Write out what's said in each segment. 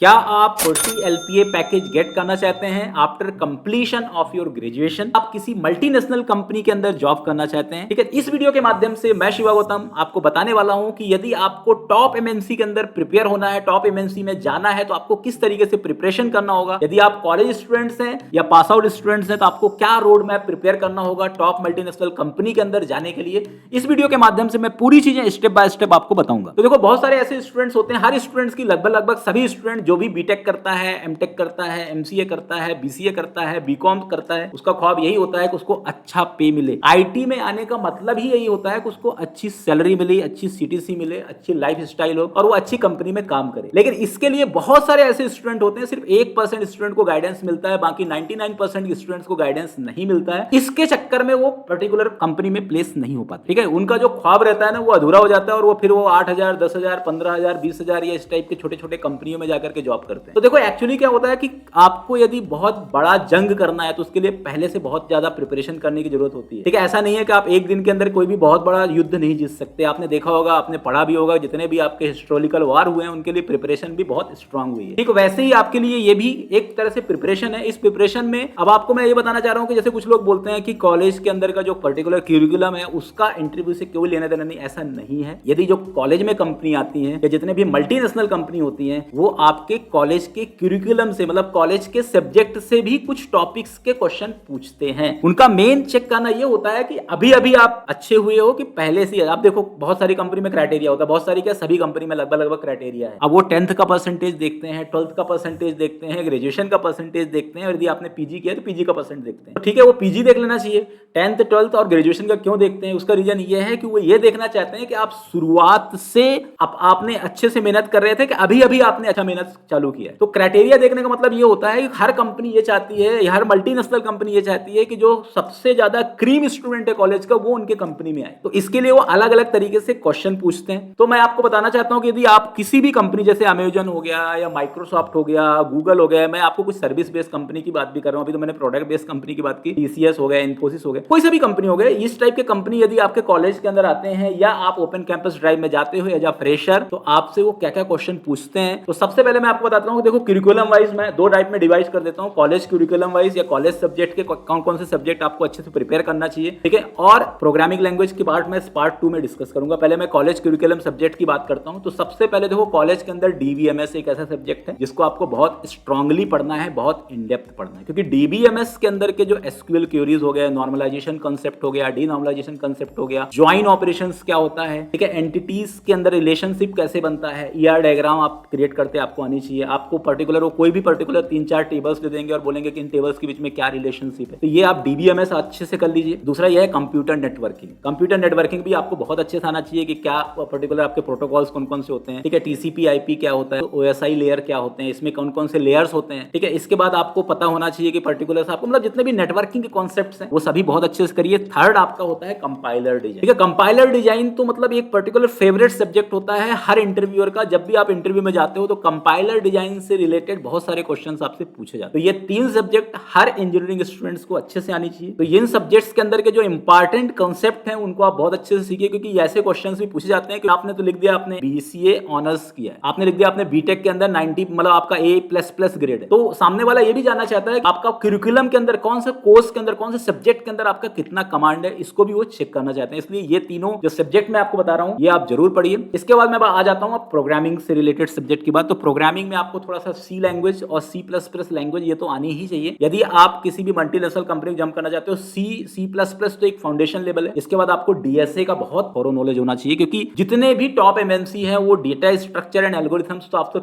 क्या आप 40 LPA package gate करना चाहते हैं after completion of your graduation? आप किसी मल्टीनेशनल कंपनी के अंदर जॉब करना चाहते हैं? ठीक है, इस वीडियो के माध्यम से मैं शिवा गौतम आपको बताने वाला हूं कि यदि आपको टॉप एमएनसी के अंदर प्रिपेयर होना है, टॉप एमएनसी में जाना है, तो आपको किस तरीके से प्रिपरेशन करना होगा। यदि आप कॉलेज स्टूडेंट्स हैं या पास आउट स्टूडेंट्स हैं तो आपको क्या रोड मैप प्रिपेयर करना होगा टॉप मल्टीनेशनल कंपनी के अंदर जाने के लिए। इस वीडियो के माध्यम से मैं पूरी चीजें स्टेप बाय स्टेप आपको बताऊंगा। तो देखो, बहुत सारे ऐसे स्टूडेंट्स होते हैं, हर स्टूडेंट्स की लगभग सभी स्टूडेंट जो भी बीटेक करता है, एमटेक करता है, एमसीए करता है, बीसीए करता है, बीकॉम करता है, उसका ख्वाब यही होता है कि उसको अच्छा पे मिले। आईटी में आने का मतलब ही यही होता है कि उसको अच्छी सैलरी मिले, अच्छी सीटीसी मिले, अच्छी लाइफ स्टाइल हो और वो अच्छी कंपनी में काम करे। लेकिन इसके लिए बहुत सारे ऐसे स्टूडेंट होते हैं, सिर्फ 1% स्टूडेंट को गाइडेंस मिलता है, बाकी 99% स्टूडेंट्स को गाइडेंस नहीं मिलता है। इसके चक्कर में वो पर्टिकुलर कंपनी में प्लेस नहीं हो पाते। ठीक है, उनका जो ख्वाब रहता है ना, वो अधूरा हो जाता है और वो फिर वो 8,000, 10,000, 15,000, 20,000 या इस टाइप के छोटे छोटे कंपनियों में जाकर के जॉब करते हैं। तो देखो, एक्चुअली क्या होता है कि आपको यदि बहुत बड़ा जंग करना है तो उसके लिए पहले से बहुत ज्यादा प्रिपरेशन करने की जरूरत होती है। ठीक है, ऐसा नहीं है कि आप एक दिन के अंदर कोई भी बहुत बड़ा युद्ध नहीं जीत सकते। आपने देखा होगा, आपने पढ़ा भी होगा, जितने भी आपके हिस्टोरिकल वार हुए हैं उनके लिए प्रिपरेशन भी बहुत स्ट्रांग हुई है। ठीक, वैसे ही आपके लिए ये भी एक तरह से प्रिपरेशन है। इस प्रिपरेशन में अब आपको मैं ये बताना चाह रहा हूं कि जैसे कुछ लोग बोलते हैं कि कॉलेज के अंदर का जो पर्टिकुलर क्यूरिकुलम है उसका इंटरव्यू से कोई लेना देना नहीं, ऐसा नहीं है। यदि जो कॉलेज में कंपनी आती है या जितने भी मल्टीनेशनल कंपनी होती है वो आपके कॉलेज के क्यूरिकुलम से, मतलब कॉलेज के सब्जेक्ट से भी कुछ टॉपिक्स के क्वेश्चन पूछते हैं। उनका मेन चेक करना ये होता है कि अभी अभी आप अच्छे हुए हो कि पहले से। आप देखो, बहुत सारी कंपनी में क्राइटेरिया होता है, बहुत सारी क्या, सभी कंपनी में लगभग क्राइटेरिया है। अब वो 10th का परसेंटेज देखते हैं, 12th का परसेंटेज देखते हैं, ग्रेजुएशन का परसेंटेज देखते हैं, और यदि आपने पीजी किया तो पीजी का परसेंट देखते हैं। तो ठीक है, वो पीजी देख लेना चाहिए। 10th, 12th और ग्रेजुएशन का क्यों देखते हैं? उसका रीजन ये है कि वो ये देखना चाहते हैं कि आप शुरुआत से आपने अच्छे से मेहनत कर रहे थे कि अभी अभी आपने अच्छा मेहनत चालू किया है। तो क्राइटेरिया देखने का मतलब ये होता है कि हर कंपनी ये चाहती है, हर मल्टीनेशनल कंपनी ये चाहती है कि जो सबसे ज्यादा क्रीम स्टूडेंट है कॉलेज का वो उनके कंपनी में आए। तो इसके लिए वो अलग अलग तरीके से क्वेश्चन पूछते हैं। तो मैं आपको बताना चाहता हूं कि यदि आप किसी भी कंपनी, जैसे अमेजन हो गया या माइक्रोसॉफ्ट हो गया, गूगल हो गया, मैं आपको कुछ सर्विस बेस्ड कंपनी की बात भी कर रहा हूं, अभी तो मैंने प्रोडक्ट बेस्ड कंपनी की बात की, टीसीएस हो गया, इन्फोसिस हो गया, कोई सा भी कंपनी हो गया, इस टाइप के कंपनी यदि आपके कॉलेज के अंदर आते हैं या आप ओपन कैंपस ड्राइव में जाते हो या फ्रेशर, तो आपसे वो क्या क्या क्वेश्चन पूछते हैं। तो सबसे पहले मैं आपको बताता हूं, देखो, क्यूरिकुलम वाइज मैं दो टाइप में डिवाइड कर देता हूं, कॉलेज क्यूरिकुलम वाइज या कॉलेज सब्जेक्ट के कौन कौन से सब्जेक्ट आपको अच्छे से प्रिपेयर करना चाहिए। ठीक है, और प्रोग्रामिंग लैंग्वेज की पार्ट में पार्ट 2 में डिस्कस करूंगा। पहले मैं कॉलेज क्यूरिकुलम सब्जेक्ट की बात करता हूं। तो सबसे पहले देखो, कॉलेज के अंदर डीबीएमएस एक ऐसा सब्जेक्ट है जिसको आपको बहुत स्ट्रांगली पढ़ना है, बहुत इन डेप्थ पढ़ना है, क्योंकि डीबीएमएस के अंदर के जो एसक्यूएल क्वेरीज हो गए, नॉर्मलाइजेशन कांसेप्ट हो गया, डीनॉर्मलाइजेशन कांसेप्ट हो गया, ज्वाइन ऑपरेशंस क्या होता है, ठीक है, एंटिटीज के अंदर रिलेशनशिप कैसे बनता है, ईआर डायग्राम आप क्रिएट करते आपको आनी चाहिए। आपको पर्टिकुलर वो कोई भी पर्टिकुलर 3-4 टेबल्स दे देंगे और बोलेंगे कि इन टेबल्स के बीच में क्या रिलेशनशिप है, तो ये आप डीबीएमएस अच्छे से कर लीजिए। दूसरा ये है कंप्यूटर नेटवर्किंग। कंप्यूटर नेटवर्किंग भी आपको बहुत अच्छे से आना चाहिए कि क्या पर्टिकुलर आपके प्रोटोकॉल्स कौन कौन से होते हैं। ठीक है, टीसीपी आईपी क्या होता है, ओएसआई लेयर क्या होते हैं, इसमें कौन कौन से लेयर्स होते हैं। ठीक है, इसके बाद आपको पता होना चाहिए कि पर्टिकुलर आपको, मतलब जितने भी नेटवर्किंग के कॉन्सेप्ट्स हैं वो सभी बहुत अच्छे से करिए। थर्ड आपका होता है कंपाइलर डिजाइन। ठीक है, कंपाइलर डिजाइन तो मतलब एक पर्टिकुलर फेवरेट सब्जेक्ट होता है हर इंटरव्यूअर का। जब भी आप इंटरव्यू में जाते हो तो कंपाइलर डिजाइन से रिलेटेड बहुत सारे क्वेश्चंस आपसे पूछे जाते हैं। तो ये 3 सब्जेक्ट हर इंजीनियरिंग स्टूडेंट्स को अच्छे से आनी चाहिए। तो इन सब्जेक्ट्स के अंदर के जो इंपॉर्टेंट कांसेप्ट हैं उनको आप बहुत अच्छे से सीखिए, क्योंकि ऐसे क्वेश्चंस भी पूछे जाते हैं कि आपने तो लिख दिया आपने बीसीए ऑनर्स किया है, आपने लिख दिया आपने बीटेक के अंदर 90, मतलब आपका A++ ग्रेड है, तो सामने वाला ये भी जानना चाहता है आपका क्यूरिकुलम के अंदर कौन से कोर्स के अंदर, कौन से सब्जेक्ट के अंदर आपका कितना कमांड है, इसको भी वो चेक करना चाहते हैं। इसलिए ये तीनों जो सब्जेक्ट मैं आपको बता रहा हूं ये आप जरूर पढ़िए। इसके बाद मैं आ जाता हूं अब प्रोग्रामिंग से रिलेटेड सब्जेक्ट की बात। तो प्रोग्रामिंग में आपको थोड़ा सा सी लैंग्वेज और C++ लैंग्वेज ये तो आनी ही चाहिए। यदि आप किसी भी मल्टीनेशनल कंपनी में जंप करना चाहते हो, C++ तो एक फाउंडेशन लेवल है। इसके बाद आपको डीएसए का बहुत थोरो नॉलेज होना चाहिए, क्योंकि जितने भी टॉप एमएनसी हैं वो डेटा स्ट्रक्चर एंड एल्गोरिथम्स तो आपसे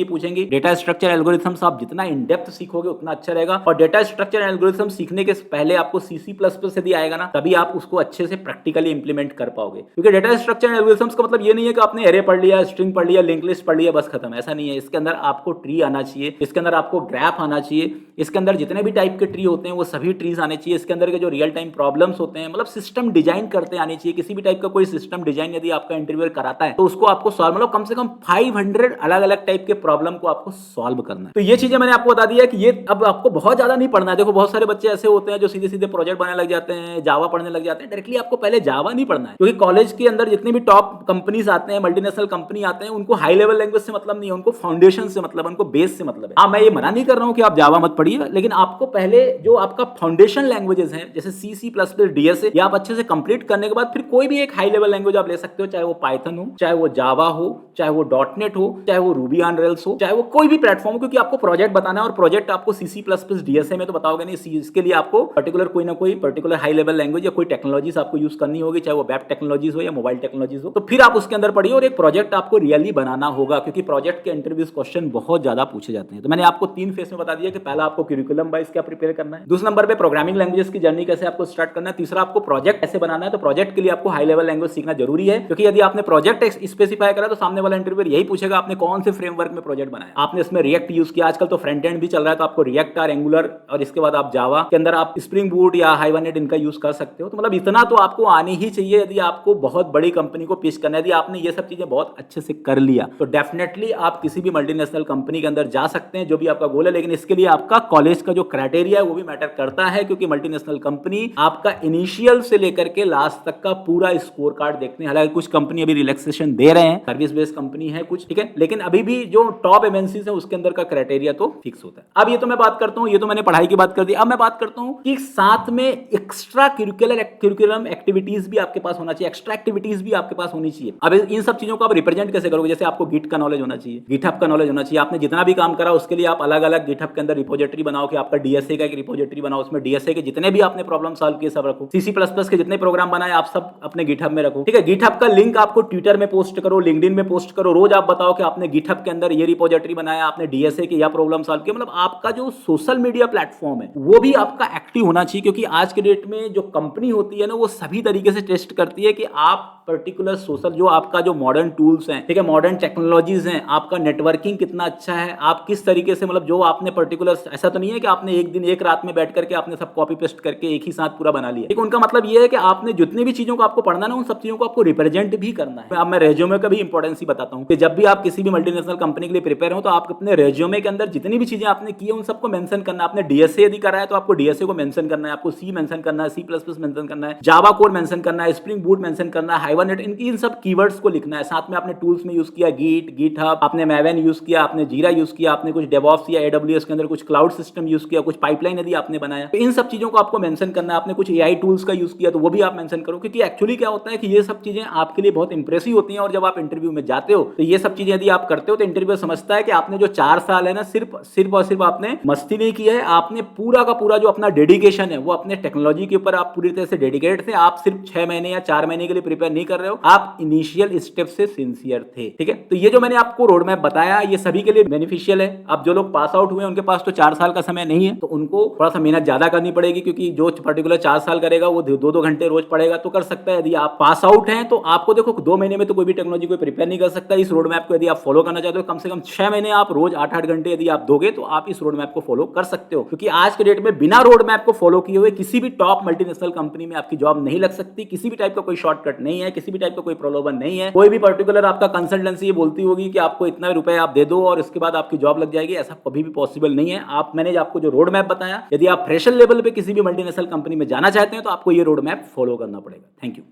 पूछेंगे। डेटा स्ट्रक्चर एल्गोरिथम्स आप जितना इन डेप्थ सीखोगे उतना अच्छा रहेगा। और डेटा स्ट्रक्चर एंड एल्गोरिथम सीखने के पहले आपको C++ यदि आएगा ना, तभी आप उसको अच्छे से प्रैक्टिकली इंप्लीमेंट कर पाओगे। क्योंकि डेटा स्ट्रक्चर एंड एल्गोरिथम्स का मतलब ये नहीं है कि आपने एरे पढ़ लिया, स्ट्रिंग पढ़ लिया, लिंक लिस्ट पढ़ लिया, बस खत्म, ऐसा नहीं है। इसके अंदर आपको ट्री आना चाहिए, इसके अंदर आपको ग्राफ आना चाहिए, इसके अंदर जितने भी टाइप के ट्री होते हैं वो सभी ट्रीज आने चाहिए। इसके अंदर के जो रियल टाइम प्रॉब्लम्स होते हैं, मतलब सिस्टम डिजाइन करते आने चाहिए। किसी भी टाइप का कोई सिस्टम डिजाइन यदि आपका इंटरव्यूअर कराता है तो उसको आपको सॉल्व, मतलब कम से कम 500 अलग अलग टाइप के प्रॉब्लम को आपको सॉल्व करना है। तो ये चीजें मैंने आपको बता दिया कि ये अब आपको बहुत ज्यादा नहीं पढ़ना है। देखो, बहुत सारे बच्चे ऐसे होते हैं जो सीधे सीधे प्रोजेक्ट बनाने लग जाते हैं, जावा पढ़ने लग जाते हैं। डायरेक्टली आपको पहले जावा नहीं पढ़ना है, क्योंकि कॉलेज के अंदर जितने भी टॉप कंपनीज आते हैं, मल्टीनेशनल कंपनी आते हैं, उनको हाई लेवल लैंग्वेज से मतलब नहीं है, उनको फाउंडेशन फाउंडेशन से मतलब है, उनको बेस से मतलब है। हाँ, मैं ये मना नहीं कर रहा हूँ कि आप जावा मत पढ़िए, लेकिन आपको पहले जो आपका फाउंडेशन लैंग्वेजेस हैं जैसे सी, सी प्लस प्लस, डीएसए, ये आप अच्छे से कंप्लीट करने के बाद फिर कोई भी एक हाई लेवल लैंग्वेज आप ले सकते हो, चाहे वो पाइथन हो, चाहे वो जावा हो, चाहे वो डॉटनेट हो, चाहे वो रूबी ऑन रेल्स हो, चाहे वो कोई भी प्लेटफॉर्म हो, क्योंकि आपको प्रोजेक्ट बताना है और प्रोजेक्ट आपको सी, सी प्लस प्लस, डीएसए में तो बताओगे नहीं। इसके लिए आपको पर्टिकुलर कोई ना कोई पर्टिकुलर हाई लेवल लैंग्वेज या कोई टेक्नोलॉजीज आपको यूज करनी होगी, चाहे वो वेब टेक्नोलॉजीज हो या मोबाइल टेक्नोलॉजीज हो, तो फिर आप उसके अंदर पढ़िए और एक प्रोजेक्ट आपको रियली बनाना होगा, क्योंकि प्रोजेक्ट के इंटरव्यूज क्वेश्चन बहुत ज्यादा पूछे जाते हैं। तो मैंने आपको 3 फेस में बता दिया कि पहला आपको करिकुलम वाइज क्या प्रिपेयर करना है, दूसरे नंबर पे प्रोग्रामिंग लैंग्वेजेस की जर्नी कैसे आपको स्टार्ट करना है, तीसरा आपको प्रोजेक्ट कैसे बनाना है। तो प्रोजेक्ट के लिए आपको हाई लेवल लैंग्वेज सीखना जरूरी है, क्योंकि यदि आपने प्रोजेक्ट स्पेसिफाई करा तो सामने वाला इंटरव्यूअर यही पूछेगा आपने कौन से फ्रेमवर्क में प्रोजेक्ट बनाया, आपने इसमें रिएक्ट यूज किया, आजकल तो फ्रंट एंड भी चल रहा है, तो आपको रिएक्ट और एंगुलर, और इसके बाद आप जावा के अंदर आप स्प्रिंग बूट या हाइबरनेट इनका यूज कर सकते हो। तो मतलब इतना तो आपको आनी ही चाहिए यदि आपको बहुत बड़ी कंपनी को पिच करना है। यदि आपने ये सब चीजें बहुत अच्छे से कर लिया तो डेफिनेटली आप किसी भी मल्टीनेशनल कंपनी के अंदर जा सकते हैं, जो भी आपका गोल है। लेकिन इसके लिए आपका कॉलेज का जो क्राइटेरिया है वो भी मैटर करता है, क्योंकि मल्टीनेशनल कंपनी आपका इनिशियल से लेकर के लास्ट तक का पूरा स्कोर कार्ड देखते हैं। हालांकि कुछ कंपनी अभी रिलैक्सेशन दे रहे हैं, सर्विस बेस्ड कंपनी है कुछ, ठीक है, लेकिन अभी भी जो टॉप एमएनसीज है उसके अंदर का क्राइटेरिया तो फिक्स होता है। अब ये तो मैं बात करता हूं, ये तो मैंने पढ़ाई की बात कर दी। अब मैं बात करता हूं कि साथ में एक्स्ट्रा करिकुलम एक्टिविटीज भी आपके पास होना चाहिए, एक्स्ट्रा एक्टिविटीज भी आपके पास होनी चाहिए। अब इन सब चीजों को आप रिप्रेजेंट कैसे करोगे? जैसे आपको गिट का नॉलेज होना चाहिए, गिटहब का नॉलेज होना चाहिए। आपने जितना भी काम करा उसके लिए आप अलग अलग गिटहब के अंदर रिपोजिटरी बनाओ, कि आपका डीएसए का एक रिपोजिटरी बनाओ, उसमें डीएसए के जितने भी आपने प्रॉब्लम सॉल्व किए सब रखो, सीसी प्लस प्लस के जितने प्रोग्राम बनाए आप सब अपने गिटहब में रखो, ठीक है। गिटहब का लिंक आपको ट्विटर में पोस्ट करो, लिंक्डइन में पोस्ट करो, रोज आप बताओ कि आपने गिटहब के अंदर ये रिपोजिटरी बनाया, आपने डीएसए के या प्रॉब्लम सॉल्व किया। मतलब आपका जो सोशल मीडिया प्लेटफॉर्म है वो भी आपका एक्टिव होना चाहिए, क्योंकि आज के डेट में जो कंपनी होती है ना वो सभी तरीके से टेस्ट करती है कि आप पर्टिकुलर सोशल, जो आपका जो मॉडर्न टूल्स हैं, ठीक है, मॉडर्न टेक्नोलॉजीज हैं, आपका नेटवर्किंग कितना अच्छा है, आप किस तरीके से, मतलब जो आपने पर्टिकुलर, ऐसा तो नहीं है कि आपने एक दिन एक रात में बैठ करके आपने सब कॉपी पेस्ट करके एक ही साथ पूरा बना लिया। ठीक, उनका मतलब ये है कि आपने जितनी भी चीजों को आपको पढ़ना ना उन सब चीजों को आपको रिप्रेजेंट भी करना है। अब मैं रेज्यूमे का भी इंपॉर्टेंस ही बताता हूँ कि जब भी आप किसी भी मल्टीनेशनल कंपनी के लिए प्रिपेयर हो तो आप अपने रेज्यूमे के अंदर जितनी भी चीजें आपने की है उन सबको मेंशन करना है। आपने डीएसए यदि करा है तो आपको डीएसए को मेंशन करना है, आपको सी मेंशन करना है, सी प्लस प्लस मेंशन करना है, जावा कोड मेंशन करना है, स्प्रिंग बूट मेंशन करना है, हाइबरनेट, इन सब कीवर्ड्स को लिखना है। साथ में आपने टूल्स में यूज किया गिट, गिटहब, आपने मैवेन यूज किया, आपने जीरा यूज किया, आपने कुछ डेवऑप्स या एडब्ल्यूएस के अंदर कुछ क्लाउड सिस्टम यूज किया, कुछ पाइपलाइन यदि आपने बनाया, तो इन सब चीजों को आपको मेंशन करना है। आपने कुछ एआई टूल्स का यूज किया तो वो भी आप मेंशन करो, क्योंकि एक्चुअली क्या होता है कि ये सब चीजें आपके लिए बहुत इंप्रेसिव होती हैं, और जब आप इंटरव्यू में जाते हो तो ये सब चीजें यदि आप करते हो तो इंटरव्यू समझता है कि आपने जो 4 साल है ना सिर्फ और सिर्फ आपने मस्ती नहीं की है, आपने पूरा का पूरा जो अपना डेडिकेशन है वो अपने टेक्नोलॉजी के ऊपर आप पूरी तरह से डेडिकेटेड थे। आप सिर्फ 6 महीने या 4 महीने के लिए प्रिपेयर नहीं कर रहे हो, आप इनिशियल स्टेप से सिंसियर थे, ठीक है। तो ये जो मैंने आपको रोड मैप बताया ये सभी के लिए बेनिफिशियल है। अब जो लोग पास आउट हुए उनके पास तो 4 साल का समय नहीं है, तो उनको थोड़ा सा मेहनत ज्यादा करनी पड़ेगी, क्योंकि जो पर्टिकुलर 4 साल करेगा वो 2-2 घंटे रोज पढ़ेगा तो कर सकता है। यदि आप पास आउट हैं तो आपको देखो 2 महीने में तो कोई भी टेक्नोलॉजी को प्रिपेयर नहीं कर सकता। इस रोड मैप को यदि आप फॉलो करना चाहते हो कम से कम 6 महीने आप रोज 8-8 घंटे यदि आप दोगे तो आप इस रोड मैप को फॉलो कर सकते हो, क्योंकि आज के डेट में बिना रोड मैप को फॉलो किए हुए किसी भी टॉप मल्टीनेशनल कंपनी में आपकी जॉब नहीं लग सकती। किसी भी टाइप का कोई शॉर्टकट नहीं है, किसी भी टाइप का कोई प्रलोभन नहीं है। कोई भी पर्टिकुलर आपका कंसल्टेंसी ये बोलती होगी कि आपको इतना रुपए आप दे दो और इसके बाद आपकी जॉब लग जाएगी, ऐसा कभी भी पॉसिबल नहीं है। मैंने आपको जो रोड मैप बताया, यदि आप फ्रेशर लेवल पे किसी भी मल्टीनेशनल कंपनी में जाना चाहते हैं तो आपको ये रोड मैप फॉलो करना पड़ेगा। Thank you.